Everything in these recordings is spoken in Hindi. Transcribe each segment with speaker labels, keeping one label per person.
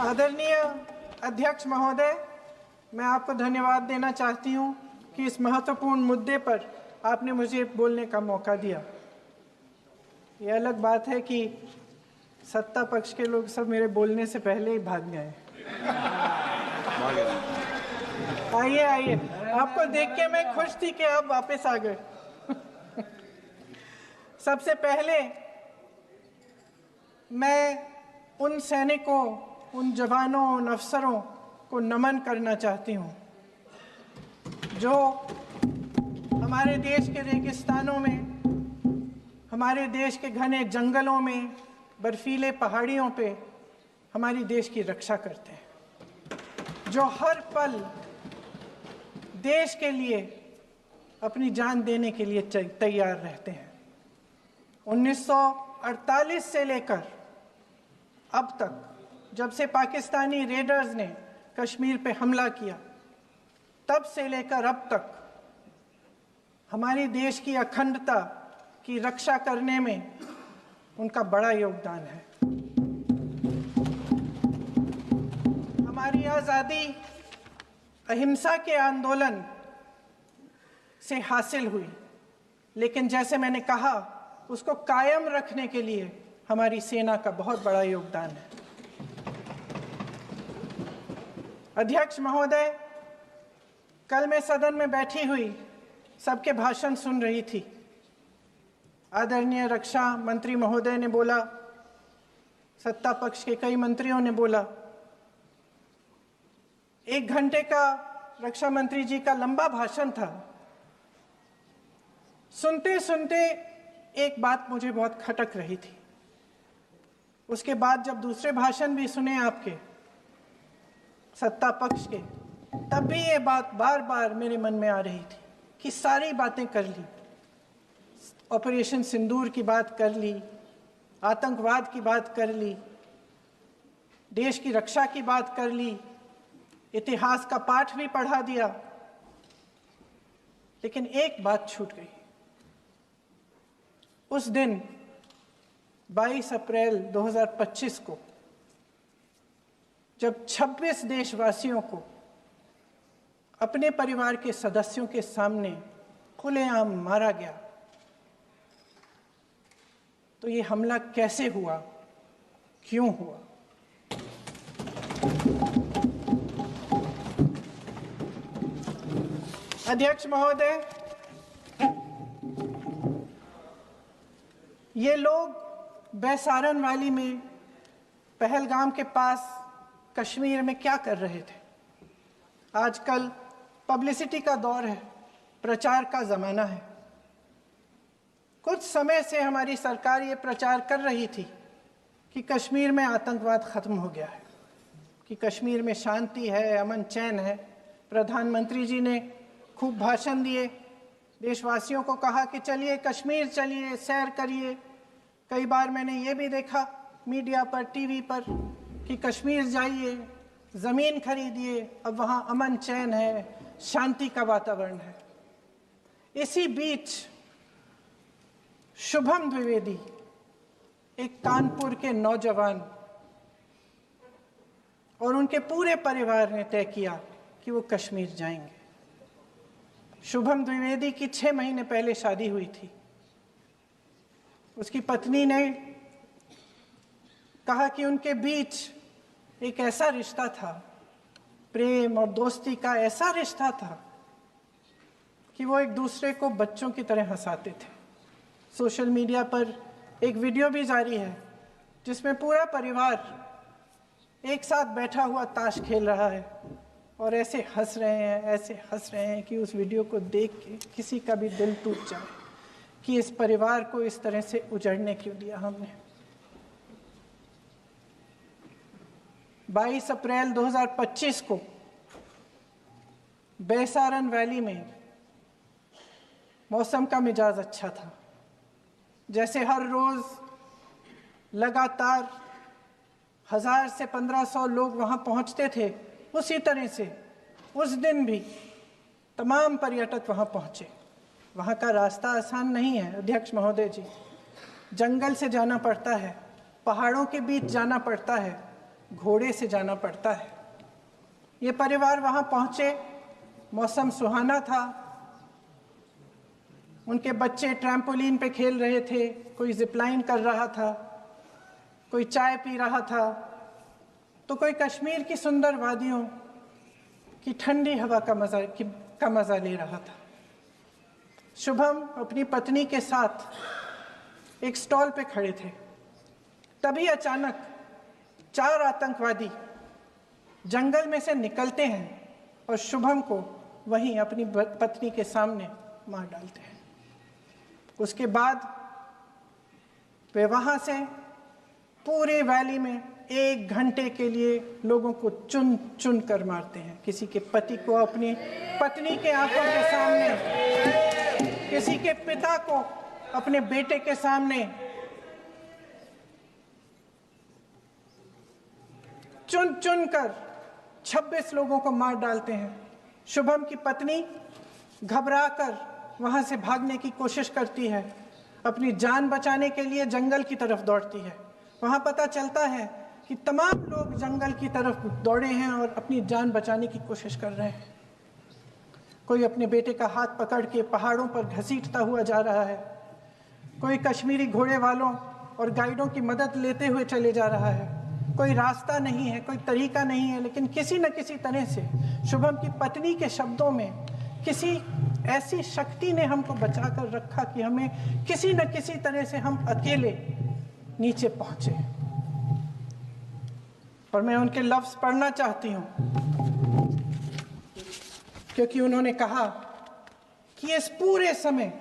Speaker 1: आदरणीय अध्यक्ष महोदय, मैं आपको धन्यवाद देना चाहती हूं कि इस महत्वपूर्ण मुद्दे पर आपने मुझे बोलने का मौका दिया। ये अलग बात है कि सत्ता पक्ष के लोग सब मेरे बोलने से पहले ही भाग गए। आइए आइए, आपको देख के मैं खुश थी कि आप वापस आ गए। सबसे पहले मैं उन सैनिकों, उन जवानों, उन अफसरों को नमन करना चाहती हूँ जो हमारे देश के रेगिस्तानों में, हमारे देश के घने जंगलों में, बर्फीले पहाड़ियों पे हमारी देश की रक्षा करते हैं, जो हर पल देश के लिए अपनी जान देने के लिए तैयार रहते हैं। 1948 से लेकर अब तक, जब से पाकिस्तानी रेडर्स ने कश्मीर पे हमला किया, तब से लेकर अब तक हमारी देश की अखंडता की रक्षा करने में उनका बड़ा योगदान है। हमारी आज़ादी अहिंसा के आंदोलन से हासिल हुई, लेकिन जैसे मैंने कहा, उसको कायम रखने के लिए हमारी सेना का बहुत बड़ा योगदान है। अध्यक्ष महोदय, कल मैं सदन में बैठी हुई सबके भाषण सुन रही थी। आदरणीय रक्षा मंत्री महोदय ने बोला, सत्ता पक्ष के कई मंत्रियों ने बोला। 1 घंटे का रक्षा मंत्री जी का लंबा भाषण था। सुनते सुनते एक बात मुझे बहुत खटक रही थी। उसके बाद जब दूसरे भाषण भी सुने आपके सत्ता पक्ष के, तब भी ये बात बार बार मेरे मन में आ रही थी कि सारी बातें कर ली, ऑपरेशन सिंदूर की बात कर ली, आतंकवाद की बात कर ली, देश की रक्षा की बात कर ली, इतिहास का पाठ भी पढ़ा दिया, लेकिन एक बात छूट गई। उस दिन 22 अप्रैल 2025 को जब 26 देशवासियों को अपने परिवार के सदस्यों के सामने खुलेआम मारा गया, तो ये हमला कैसे हुआ, क्यों हुआ? अध्यक्ष महोदय, ये लोग बैसारन वैली में, पहलगाम के पास कश्मीर में क्या कर रहे थे? आजकल पब्लिसिटी का दौर है, प्रचार का ज़माना है। कुछ समय से हमारी सरकार ये प्रचार कर रही थी कि कश्मीर में आतंकवाद ख़त्म हो गया है, कि कश्मीर में शांति है, अमन चैन है। प्रधानमंत्री जी ने खूब भाषण दिए, देशवासियों को कहा कि चलिए कश्मीर चलिए, सैर करिए। कई बार मैंने ये भी देखा मीडिया पर, टीवी पर, कि कश्मीर जाइए, ज़मीन खरीदिए, अब वहाँ अमन चैन है, शांति का वातावरण है। इसी बीच शुभम द्विवेदी, एक कानपुर के नौजवान, और उनके पूरे परिवार ने तय किया कि वो कश्मीर जाएंगे। शुभम द्विवेदी की 6 महीने पहले शादी हुई थी। उसकी पत्नी ने कहा कि उनके बीच एक ऐसा रिश्ता था, प्रेम और दोस्ती का ऐसा रिश्ता था कि वो एक दूसरे को बच्चों की तरह हंसाते थे। सोशल मीडिया पर एक वीडियो भी जारी है जिसमें पूरा परिवार एक साथ बैठा हुआ ताश खेल रहा है और ऐसे हंस रहे हैं कि उस वीडियो को देख के किसी का भी दिल टूट जाए कि इस परिवार को इस तरह से उजड़ने क्यों दिया हमने। 22 अप्रैल 2025 को बैसारन वैली में मौसम का मिजाज अच्छा था। जैसे हर रोज़ लगातार 1000 से 1500 लोग वहाँ पहुँचते थे, उसी तरह से उस दिन भी तमाम पर्यटक वहाँ पहुँचे। वहाँ का रास्ता आसान नहीं है अध्यक्ष महोदय जी, जंगल से जाना पड़ता है, पहाड़ों के बीच जाना पड़ता है, घोड़े से जाना पड़ता है। ये परिवार वहाँ पहुँचे, मौसम सुहाना था, उनके बच्चे ट्रैम्पोलिन पे खेल रहे थे, कोई जिपलाइन कर रहा था, कोई चाय पी रहा था, तो कोई कश्मीर की सुंदर वादियों की ठंडी हवा का मज़ा ले रहा था। शुभम अपनी पत्नी के साथ एक स्टॉल पे खड़े थे। तभी अचानक 4 आतंकवादी जंगल में से निकलते हैं और शुभम को वहीं अपनी पत्नी के सामने मार डालते हैं। उसके बाद वे वहाँ से पूरे वैली में 1 घंटे के लिए लोगों को चुन चुन कर मारते हैं। किसी के पति को अपनी पत्नी के आंखों के सामने, किसी के पिता को अपने बेटे के सामने, चुन चुन कर 26 लोगों को मार डालते हैं। शुभम की पत्नी घबराकर वहां से भागने की कोशिश करती है, अपनी जान बचाने के लिए जंगल की तरफ दौड़ती है। वहां पता चलता है कि तमाम लोग जंगल की तरफ दौड़े हैं और अपनी जान बचाने की कोशिश कर रहे हैं। कोई अपने बेटे का हाथ पकड़ के पहाड़ों पर घसीटता हुआ जा रहा है, कोई कश्मीरी घोड़े वालों और गाइडों की मदद लेते हुए चले जा रहा है। कोई रास्ता नहीं है, कोई तरीका नहीं है, लेकिन किसी न किसी तरह से शुभम की पत्नी के शब्दों में किसी ऐसी शक्ति ने हमको बचा कर रखा कि हमें किसी न किसी तरह से हम अकेले नीचे पहुंचे। और मैं उनके लफ्ज पढ़ना चाहती हूं, क्योंकि उन्होंने कहा कि इस पूरे समय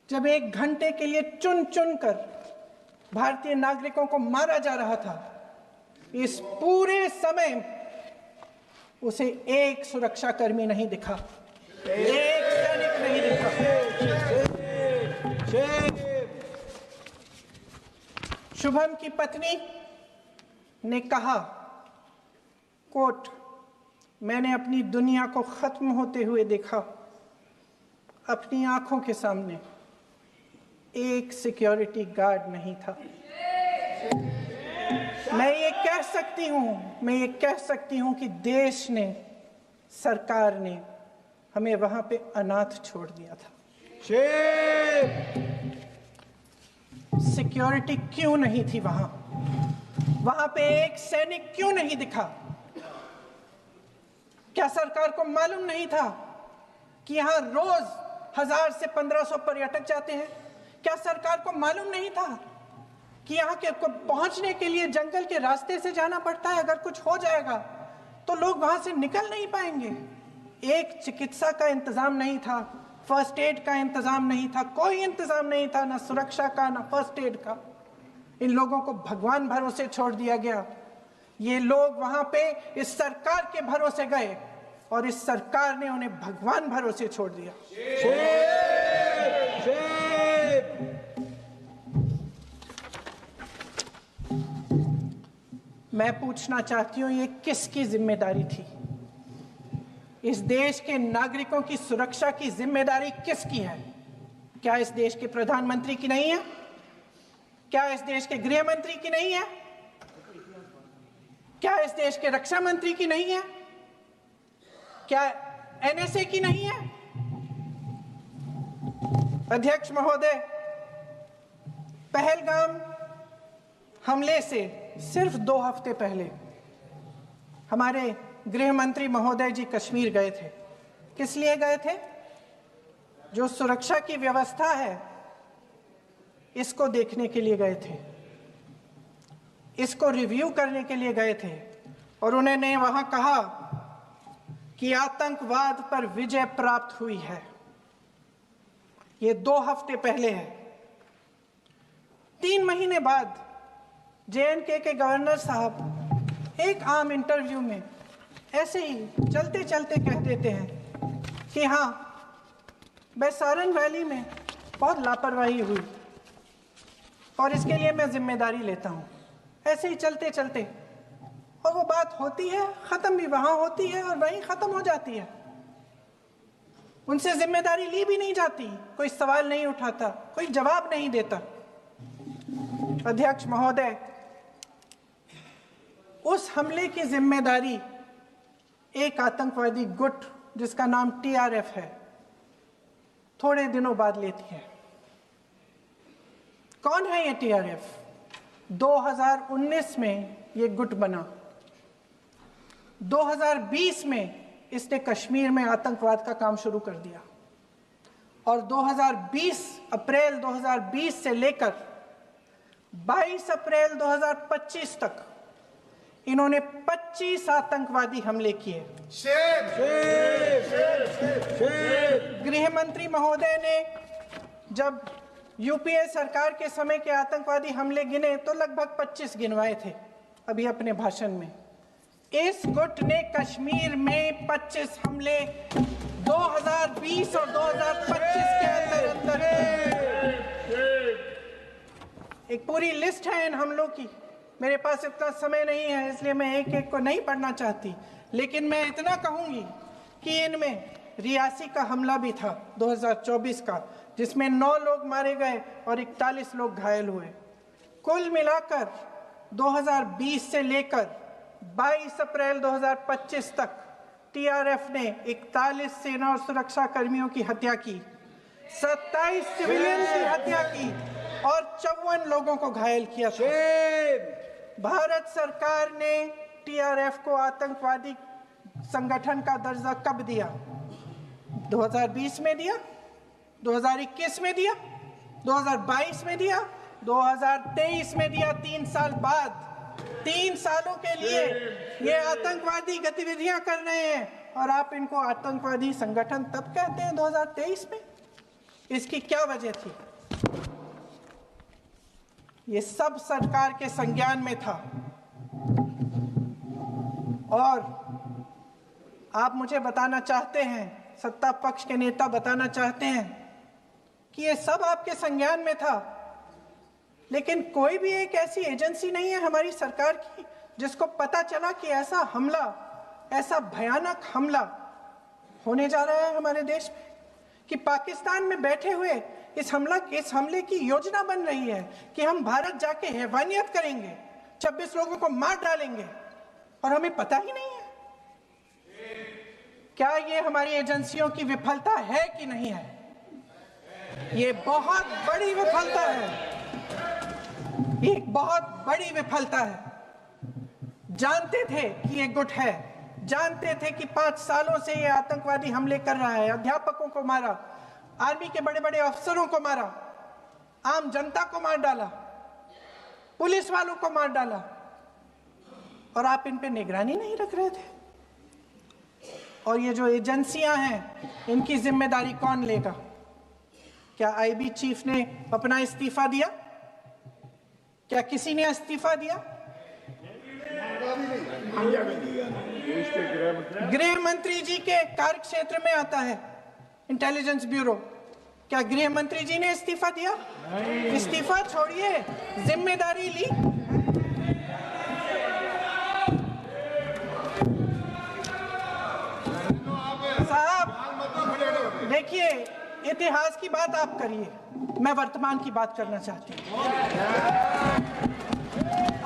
Speaker 1: जब 1 घंटे के लिए चुन चुन कर भारतीय नागरिकों को मारा जा रहा था, इस पूरे समय उसे एक सुरक्षाकर्मी नहीं दिखा, एक सैनिक नहीं दिखा। शुभम की पत्नी ने कहा, कोट, मैंने अपनी दुनिया को खत्म होते हुए देखा। अपनी आंखों के सामने एक सिक्योरिटी गार्ड नहीं था। मैं ये कह सकती हूं कि देश ने, सरकार ने हमें वहां पे अनाथ छोड़ दिया था। सिक्योरिटी क्यों नहीं थी वहां पे एक सैनिक क्यों नहीं दिखा? क्या सरकार को मालूम नहीं था कि यहां रोज 1000 से 1500 पर्यटक जाते हैं? क्या सरकार को मालूम नहीं था कि यहाँ के पहुंचने के लिए जंगल के रास्ते से जाना पड़ता है? अगर कुछ हो जाएगा तो लोग वहां से निकल नहीं पाएंगे। एक चिकित्सा का इंतजाम नहीं था, फर्स्ट एड का इंतजाम नहीं था, कोई इंतजाम नहीं था, ना सुरक्षा का ना फर्स्ट एड का। इन लोगों को भगवान भरोसे छोड़ दिया गया। ये लोग वहां पे इस सरकार के भरोसे गए और इस सरकार ने उन्हें भगवान भरोसे छोड़ दिया। मैं पूछना चाहती हूं, ये किसकी जिम्मेदारी थी? इस देश के नागरिकों की सुरक्षा की जिम्मेदारी किसकी है? क्या इस देश के प्रधानमंत्री की नहीं है? क्या इस देश के गृह मंत्री की नहीं है? क्या इस देश के रक्षा मंत्री की नहीं है? क्या एनएसए की नहीं है? अध्यक्ष महोदय, पहलगाम हमले से सिर्फ 2 हफ्ते पहले हमारे गृह मंत्री महोदय जी कश्मीर गए थे। किस लिए गए थे? जो सुरक्षा की व्यवस्था है इसको देखने के लिए गए थे, इसको रिव्यू करने के लिए गए थे। और उन्होंने वहां कहा कि आतंकवाद पर विजय प्राप्त हुई है। ये 2 हफ्ते पहले है। 3 महीने बाद JNK के गवर्नर साहब एक आम इंटरव्यू में ऐसे ही चलते चलते कह देते हैं कि हाँ, बैसारन वैली में बहुत लापरवाही हुई और इसके लिए मैं जिम्मेदारी लेता हूँ। ऐसे ही चलते चलते, और वो बात होती है, ख़त्म भी वहाँ होती है और वहीं ख़त्म हो जाती है। उनसे जिम्मेदारी ली भी नहीं जाती, कोई सवाल नहीं उठाता, कोई जवाब नहीं देता। अध्यक्ष महोदय, उस हमले की जिम्मेदारी एक आतंकवादी गुट जिसका नाम टीआरएफ है थोड़े दिनों बाद लेती है। कौन है ये टीआरएफ? 2019 में ये गुट बना। 2020 में इसने कश्मीर में आतंकवाद का काम शुरू कर दिया और अप्रैल 2020 से लेकर 22 अप्रैल 2025 तक इन्होंने 25 आतंकवादी हमले किए। गृह मंत्री महोदय ने जब यूपीए सरकार के समय के आतंकवादी हमले गिने तो लगभग 25 गिनवाए थे अभी अपने भाषण में। इस गुट ने कश्मीर में 25 हमले 2020 और 2025 के अंदर एक पूरी लिस्ट है इन हमलों की। मेरे पास इतना समय नहीं है इसलिए मैं एक एक को नहीं पढ़ना चाहती, लेकिन मैं इतना कहूंगी कि इनमें रियासी का हमला भी था 2024 का, जिसमें 9 लोग मारे गए और 41 लोग घायल हुए। कुल मिलाकर 2020 से लेकर 22 अप्रैल 2025 तक टीआरएफ ने 41 सेना और सुरक्षा कर्मियों की हत्या की, 27 सिविलियन की हत्या की और 54 लोगों को घायल किया था। भारत सरकार ने टीआरएफ को आतंकवादी संगठन का दर्जा कब दिया? 2020 में दिया, 2021 में दिया, 2022 में दिया, 2023 में दिया। 3 साल बाद, 3 सालों के लिए ये आतंकवादी गतिविधियां कर रहे हैं और आप इनको आतंकवादी संगठन तब कहते हैं 2023 में। इसकी क्या वजह थी? ये सब सरकार के संज्ञान में था और आप मुझे बताना चाहते हैं, सत्ता पक्ष के नेता बताना चाहते हैं कि ये सब आपके संज्ञान में था, लेकिन कोई भी एक ऐसी एजेंसी नहीं है हमारी सरकार की जिसको पता चला कि ऐसा हमला, ऐसा भयानक हमला होने जा रहा है हमारे देश में, कि पाकिस्तान में बैठे हुए इस हमले की योजना बन रही है कि हम भारत जाके हैवानियत करेंगे, 26 लोगों को मार डालेंगे और हमें पता ही नहीं है। क्या ये हमारी एजेंसियों की विफलता है कि नहीं है? ये बहुत बड़ी विफलता है, ये एक बहुत बड़ी विफलता है। जानते थे कि ये गुट है, जानते थे कि 5 सालों से ये आतंकवादी हमले कर रहा है, अध्यापकों को मारा, आर्मी के बड़े बड़े अफसरों को मारा, आम जनता को मार डाला, पुलिस वालों को मार डाला, और आप इन पे निगरानी नहीं रख रहे थे। और ये जो एजेंसियां हैं इनकी जिम्मेदारी कौन लेगा? क्या आईबी चीफ ने अपना इस्तीफा दिया? क्या किसी ने इस्तीफा दिया? गृह मंत्री जी के कार्य क्षेत्र में आता है इंटेलिजेंस ब्यूरो। क्या गृह मंत्री जी ने इस्तीफा दिया? इस्तीफा छोड़िए, जिम्मेदारी ली। साहब देखिए, इतिहास की बात आप करिए, मैं वर्तमान की बात करना चाहती हूँ।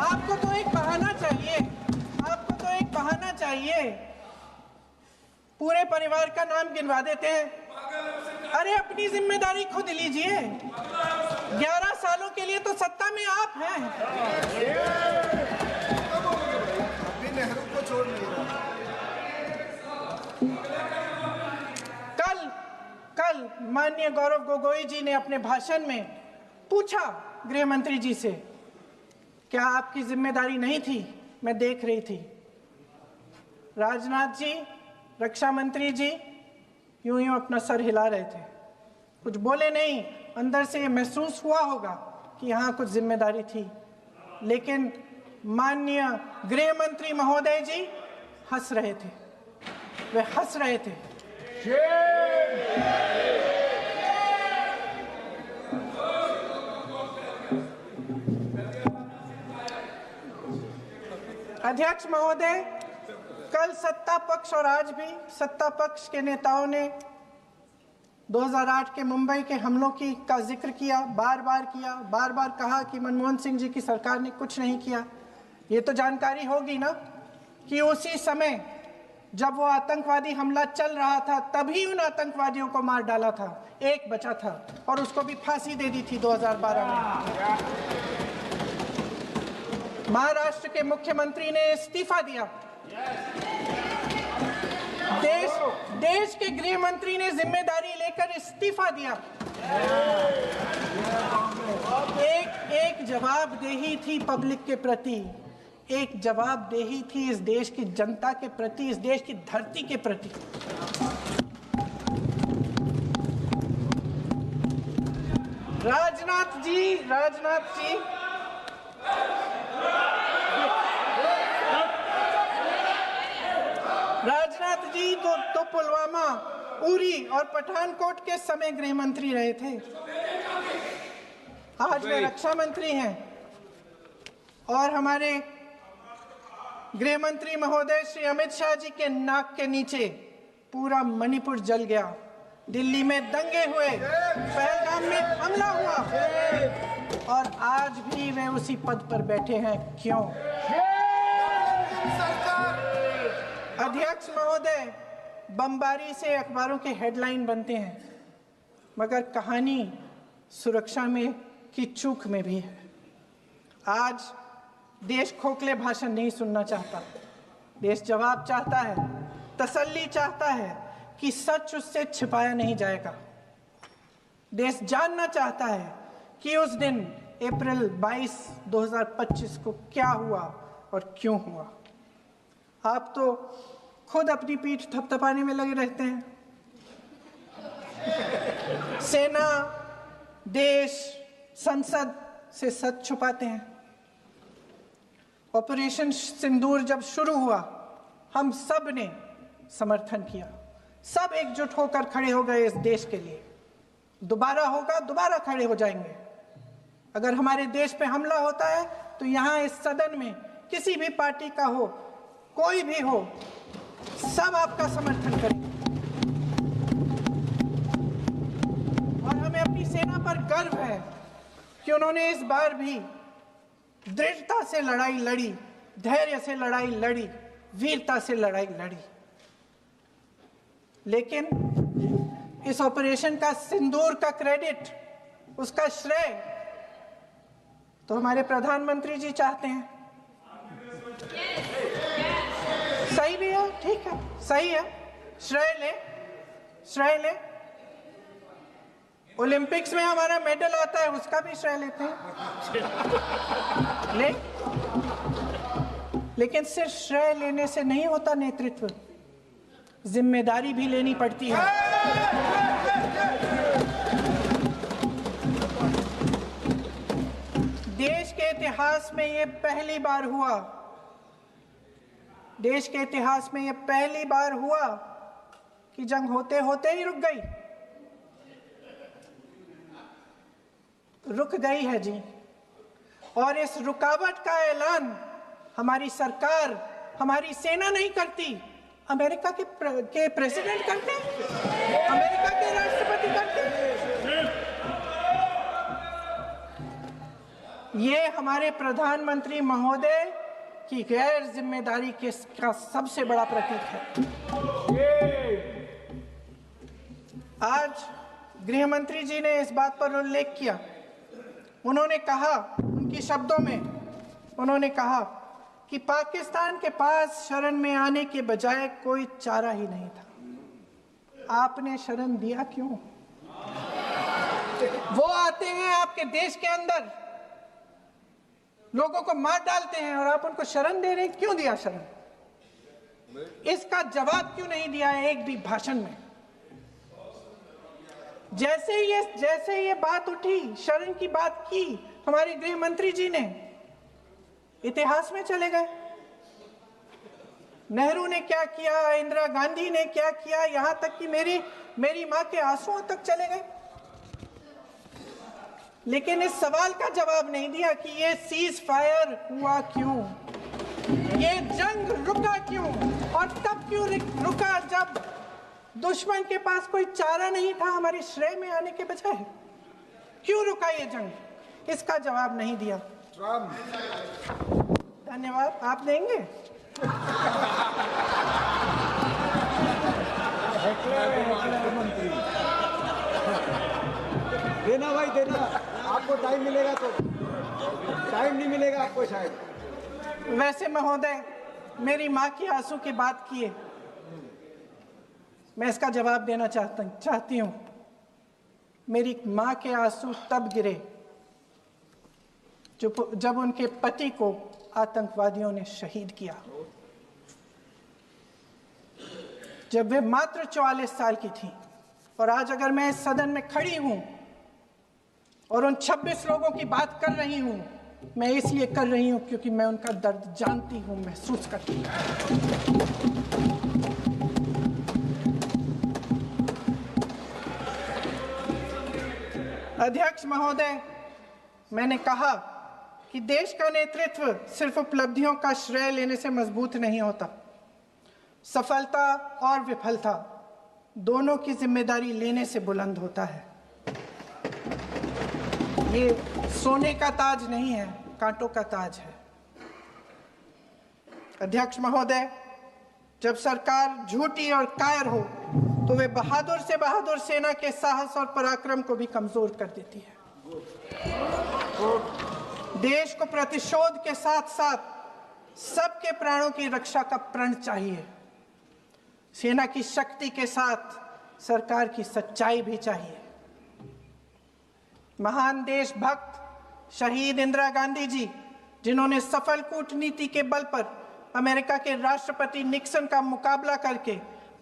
Speaker 1: आपको तो एक बहाना चाहिए, आपको तो एक बहाना चाहिए। पूरे परिवार का नाम गिनवा देते हैं। अरे अपनी जिम्मेदारी खुद लीजिए। 11 सालों के लिए तो सत्ता में आप हैं।
Speaker 2: अभी नेहरू को छोड़ नहीं रहा।
Speaker 1: कल माननीय गौरव गोगोई जी ने अपने भाषण में पूछा गृह मंत्री जी से, क्या आपकी जिम्मेदारी नहीं थी? मैं देख रही थी। राजनाथ जी, रक्षा मंत्री जी यूं अपना सर हिला रहे थे, कुछ बोले नहीं। अंदर से ये महसूस हुआ होगा कि यहाँ कुछ जिम्मेदारी थी, लेकिन माननीय गृह मंत्री महोदय जी हंस रहे थे, वे हंस रहे थे। अध्यक्ष महोदय, कल सत्ता पक्ष और आज भी सत्ता पक्ष के नेताओं ने 2008 के मुंबई के हमलों का जिक्र किया, बार बार कहा कि मनमोहन सिंह जी की सरकार ने कुछ नहीं किया। ये तो जानकारी होगी ना कि उसी समय जब वो आतंकवादी हमला चल रहा था तभी उन आतंकवादियों को मार डाला था, एक बचा था और उसको भी फांसी दे दी थी 2012 में। महाराष्ट्र के मुख्यमंत्री ने इस्तीफा दिया। देश के गृह मंत्री ने जिम्मेदारी लेकर इस्तीफा दिया। एक जवाबदेही थी पब्लिक के प्रति, एक जवाबदेही थी इस देश की जनता के प्रति, इस देश की धरती के प्रति। राजनाथ जी तो पुलवामा, उरी और पठानकोट के समय गृह मंत्री रहे थे। आज वे रक्षा मंत्री हैं और हमारे गृह मंत्री महोदय श्री अमित शाह जी के नाक के नीचे पूरा मणिपुर जल गया, दिल्ली में दंगे हुए, पहलगाम में हमला हुआ और आज भी वे उसी पद पर बैठे हैं। क्यों? अध्यक्ष महोदय, बमबारी से अखबारों के हेडलाइन बनते हैं, मगर कहानी सुरक्षा में की चूक में भी है। आज देश खोखले भाषण नहीं सुनना चाहता, देश जवाब चाहता है, तसल्ली चाहता है कि सच उससे छिपाया नहीं जाएगा। देश जानना चाहता है कि उस दिन अप्रैल 22, 2025 को क्या हुआ और क्यों हुआ। आप तो खुद अपनी पीठ थपथपाने में लगे रहते हैं। सेना, देश, संसद से सच छुपाते हैं। ऑपरेशन सिंदूर जब शुरू हुआ, हम सब ने समर्थन किया, सब एकजुट होकर खड़े हो गए इस देश के लिए। दोबारा होगा, दोबारा खड़े हो जाएंगे। अगर हमारे देश पे हमला होता है तो यहाँ इस सदन में किसी भी पार्टी का हो, कोई भी हो, सब आपका समर्थन करेंगे। और हमें अपनी सेना पर गर्व है कि उन्होंने इस बार भी दृढ़ता से लड़ाई लड़ी, धैर्य से लड़ाई लड़ी, वीरता से लड़ाई लड़ी। लेकिन इस ऑपरेशन का सिंदूर का क्रेडिट, उसका श्रेय तो हमारे प्रधानमंत्री जी चाहते हैं। सही भी है, ठीक है, सही है, श्रेय ले। ओलंपिक्स में हमारा मेडल आता है, उसका भी श्रेय लेते हैं, लेकिन सिर्फ श्रेय लेने से नहीं होता नेतृत्व, जिम्मेदारी भी लेनी पड़ती है। देश के इतिहास में ये पहली बार हुआ, देश के इतिहास में ये पहली बार हुआ कि जंग होते होते ही रुक गई है जी। और इस रुकावट का ऐलान हमारी सरकार, हमारी सेना नहीं करती, अमेरिका के प्रेसिडेंट करते हैं, अमेरिका के राष्ट्रपति करते हैं। ये हमारे प्रधानमंत्री महोदय की गैर जिम्मेदारी का सबसे बड़ा प्रतीक है। आज गृह मंत्री जी ने इस बात पर उल्लेख किया। उन्होंने कहा, उनके शब्दों में उन्होंने कहा कि पाकिस्तान के पास शरण में आने के बजाय कोई चारा ही नहीं था। आपने शरण दिया क्यों? वो आते हैं आपके देश के अंदर, लोगों को मार डालते हैं और आप उनको शरण दे रहे हैं। क्यों दिया शरण? इसका जवाब क्यों नहीं दिया एक भी भाषण में? जैसे ये बात उठी, शरण की बात की, हमारे गृह मंत्री जी ने इतिहास में चले गए। नेहरू ने क्या किया, इंदिरा गांधी ने क्या किया, यहां तक कि मेरी मां के आंसुओं तक चले गए। लेकिन इस सवाल का जवाब नहीं दिया कि ये सीज फायर हुआ क्यों, ये जंग रुका क्यों, और तब क्यों रुका जब दुश्मन के पास कोई चारा नहीं था हमारे श्रेय में आने के बजाय। क्यों रुका ये जंग? इसका जवाब नहीं दिया। धन्यवाद। आप देंगे?
Speaker 3: मंत्री देना भाई देना, आपको टाइम मिलेगा तो। टाइम नहीं मिलेगा आपको शायद।
Speaker 1: वैसे महोदय, मेरी माँ की आंसू की बात किए, मैं इसका जवाब देना चाहती हूँ। मेरी माँ के आंसू तब गिरे जब उनके पति को आतंकवादियों ने शहीद किया, जब वे मात्र 44 साल की थी। और आज अगर मैं इस सदन में खड़ी हूं और उन 26 लोगों की बात कर रही हूं, मैं इसलिए कर रही हूं क्योंकि मैं उनका दर्द जानती हूं, महसूस करती हूं। अध्यक्ष महोदय, मैंने कहा कि देश का नेतृत्व सिर्फ उपलब्धियों का श्रेय लेने से मजबूत नहीं होता। सफलता और विफलता दोनों की जिम्मेदारी लेने से बुलंद होता है। ये सोने का ताज नहीं है, कांटों का ताज है। अध्यक्ष महोदय, जब सरकार झूठी और कायर हो तो वे बहादुर से बहादुर सेना के साहस और पराक्रम को भी कमजोर कर देती है। देश को प्रतिशोध के साथ साथ सबके प्राणों की रक्षा का प्रण चाहिए। सेना की शक्ति के साथ सरकार की सच्चाई भी चाहिए। महान देशभक्त शहीद इंदिरा गांधी जी, जिन्होंने सफल कूटनीति के बल पर अमेरिका के राष्ट्रपति निक्सन का मुकाबला करके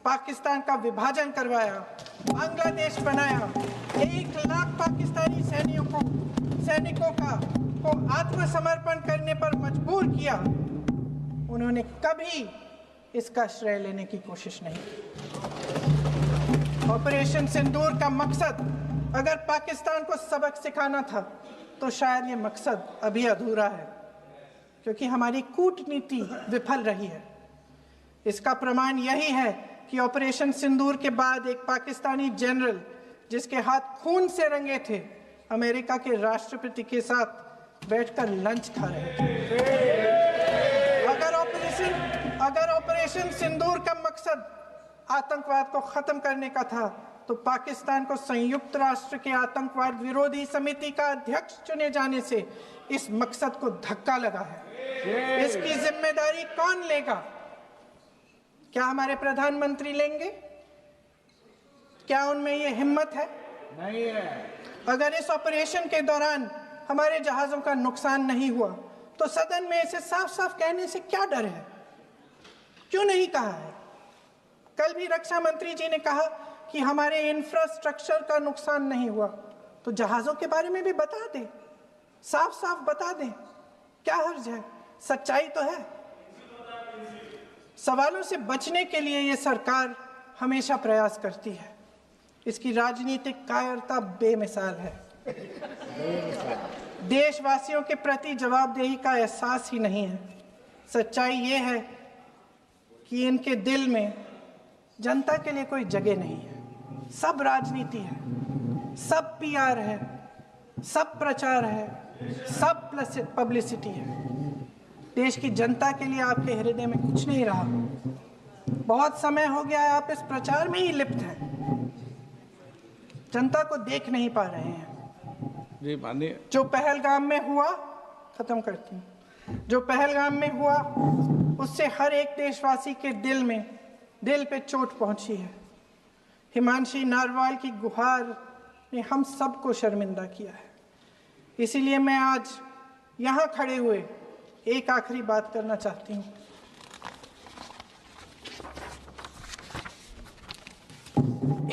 Speaker 1: पाकिस्तान का विभाजन करवाया, बांग्लादेश बनाया, 1 लाख पाकिस्तानी सैनिकों को आत्मसमर्पण करने पर मजबूर किया, उन्होंने कभी इसका श्रेय लेने की कोशिश नहीं की। ऑपरेशन सिंदूर का मकसद अगर पाकिस्तान को सबक सिखाना था तो शायद ये मकसद अभी अधूरा है, क्योंकि हमारी कूटनीति विफल रही है। इसका प्रमाण यही है कि ऑपरेशन सिंदूर के बाद एक पाकिस्तानी जनरल, जिसके हाथ खून से रंगे थे, अमेरिका के राष्ट्रपति के साथ बैठकर लंच खा रहे थे। अगर ऑपरेशन सिंदूर का मकसद आतंकवाद को खत्म करने का था तो पाकिस्तान को संयुक्त राष्ट्र के आतंकवाद विरोधी समिति का अध्यक्ष चुने जाने से इस मकसद को धक्का लगा है। इसकी जिम्मेदारी कौन लेगा? क्या हमारे प्रधानमंत्री लेंगे? क्या उनमें ये हिम्मत है?
Speaker 3: नहीं है।
Speaker 1: अगर इस ऑपरेशन के दौरान हमारे जहाजों का नुकसान नहीं हुआ तो सदन में इसे साफ साफ कहने से क्या डर है? क्यों नहीं कहा है? कल भी रक्षा मंत्री जी ने कहा कि हमारे इंफ्रास्ट्रक्चर का नुकसान नहीं हुआ, तो जहाजों के बारे में भी बता दें, साफ साफ बता दें, क्या हर्ज है? सच्चाई तो है। सवालों से बचने के लिए ये सरकार हमेशा प्रयास करती है। इसकी राजनीतिक कायरता बेमिसाल है। देशवासियों के प्रति जवाबदेही का एहसास ही नहीं है। सच्चाई ये है कि इनके दिल में जनता के लिए कोई जगह नहीं है। सब राजनीति है, सब पीआर है, सब प्रचार है, सब पब्लिसिटी है। देश की जनता के लिए आपके हृदय में कुछ नहीं रहा। बहुत समय हो गया है आप इस प्रचार में ही लिप्त हैं, जनता को देख नहीं पा रहे हैं।
Speaker 3: जी मानिए।
Speaker 1: जो पहलगाम में हुआ, खत्म करती हूँ, जो पहलगाम में हुआ उससे हर एक देशवासी के दिल पे चोट पहुंची है। हिमांशी नारवाल की गुहार ने हम सबको शर्मिंदा किया है। इसीलिए मैं आज यहाँ खड़े हुए एक आखिरी बात करना चाहती हूँ।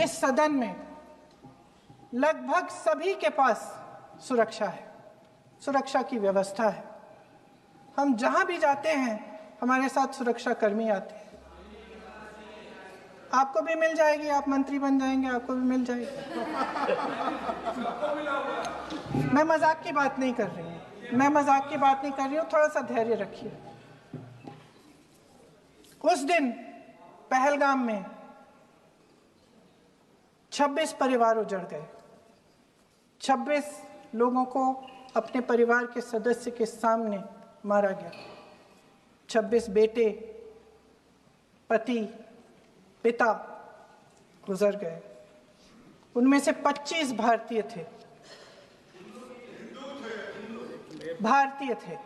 Speaker 1: इस सदन में लगभग सभी के पास सुरक्षा है, सुरक्षा की व्यवस्था है। हम जहां भी जाते हैं हमारे साथ सुरक्षा कर्मी आते हैं। आपको भी मिल जाएगी, आप मंत्री बन जाएंगे, आपको भी मिल जाएगी। मैं मजाक की बात नहीं कर रही हूँ, थोड़ा सा धैर्य रखिए। उस दिन पहलगाम में 26 परिवार उजड़ गए। 26 लोगों को अपने परिवार के सदस्य के सामने मारा गया। 26 बेटे, पति, पिता गुजर गए। उनमें से 25 भारतीय थे। भारतीय थे।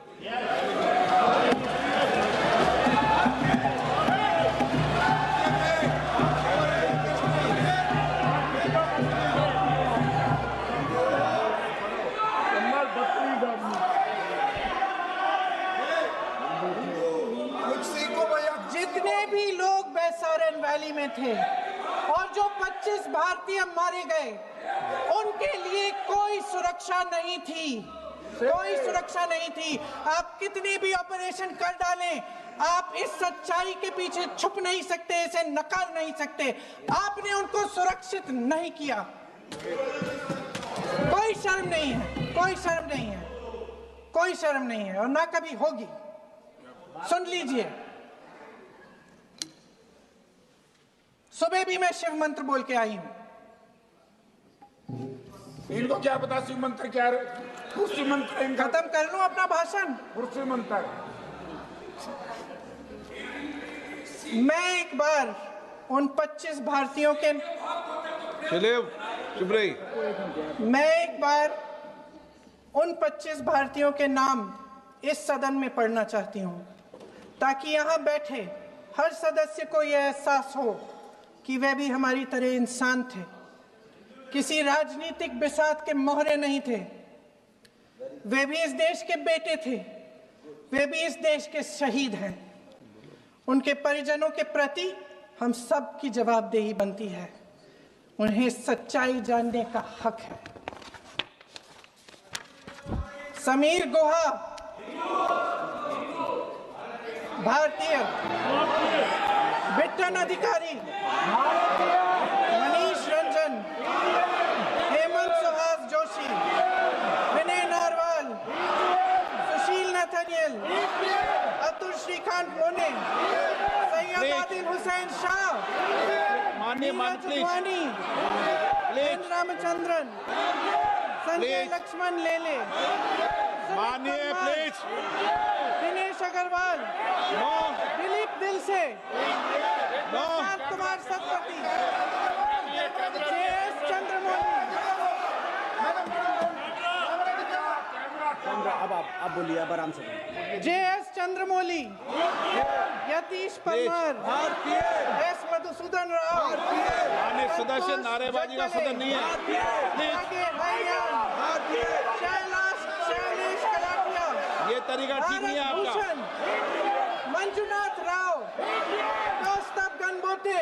Speaker 2: कुछ सीखो भैया।
Speaker 1: जितने भी लोग बैसारन वैली में थे और जो 25 भारतीय मारे गए, उनके लिए कोई सुरक्षा नहीं थी, कोई सुरक्षा नहीं थी। आप कितने भी ऑपरेशन कर डालें, आप इस सच्चाई के पीछे छुप नहीं सकते, इसे नकार नहीं सकते। आपने उनको सुरक्षित नहीं किया। कोई शर्म नहीं है, कोई शर्म नहीं है, कोई शर्म नहीं है और ना कभी होगी। सुन लीजिए, सुबह भी मैं शिव मंत्र बोल के आई हूं।
Speaker 4: इनको क्या पता शिव मंत्र क्या है? शिव मंत्र इनका
Speaker 1: खत्म कर लूं अपना भाषण।
Speaker 4: शिव मंत्र।
Speaker 1: मैं एक बार उन 25 भारतीयों के मैं एक बार उन 25 भारतीयों के नाम इस सदन में पढ़ना चाहती हूं, ताकि यहां बैठे हर सदस्य को यह एहसास हो कि वे भी हमारी तरह इंसान थे, किसी राजनीतिक बिसात के मोहरे नहीं थे। वे भी इस देश के बेटे थे, वे भी इस देश के शहीद हैं। उनके परिजनों के प्रति हम सब की जवाबदेही बनती है। उन्हें सच्चाई जानने का हक है। समीर गुहा भारतीय, बिट्टन अधिकारी, मनीष रंजन, हेमंत सुहास जोशी, विनय नारवाल, सुशील नथनियल, अतुल श्रीकांत पुणे, सैयद आदिल हुसैन शाह, नीरज वानी, एन रामचंद्रन, संजय लक्ष्मण लेले,
Speaker 4: मानिए प्लीज।
Speaker 1: दिनेश अग्रवाल, दिलीप दिल से, प्रशांत कुमार सतपति, JS चंद्रमौली।
Speaker 3: अब आप बोलिए, अब आराम से।
Speaker 1: JS चंद्रमौली, यतीश परमार, S मधुसूदन राव,
Speaker 4: माननीय सदस्य, नारेबाजी का सदन नहीं है।
Speaker 1: शैलेश कलाटिया,
Speaker 4: ये तरीका ठीक नहीं है आपका।
Speaker 1: मंजुनाथ राव, कौस्तभ गणबोटे,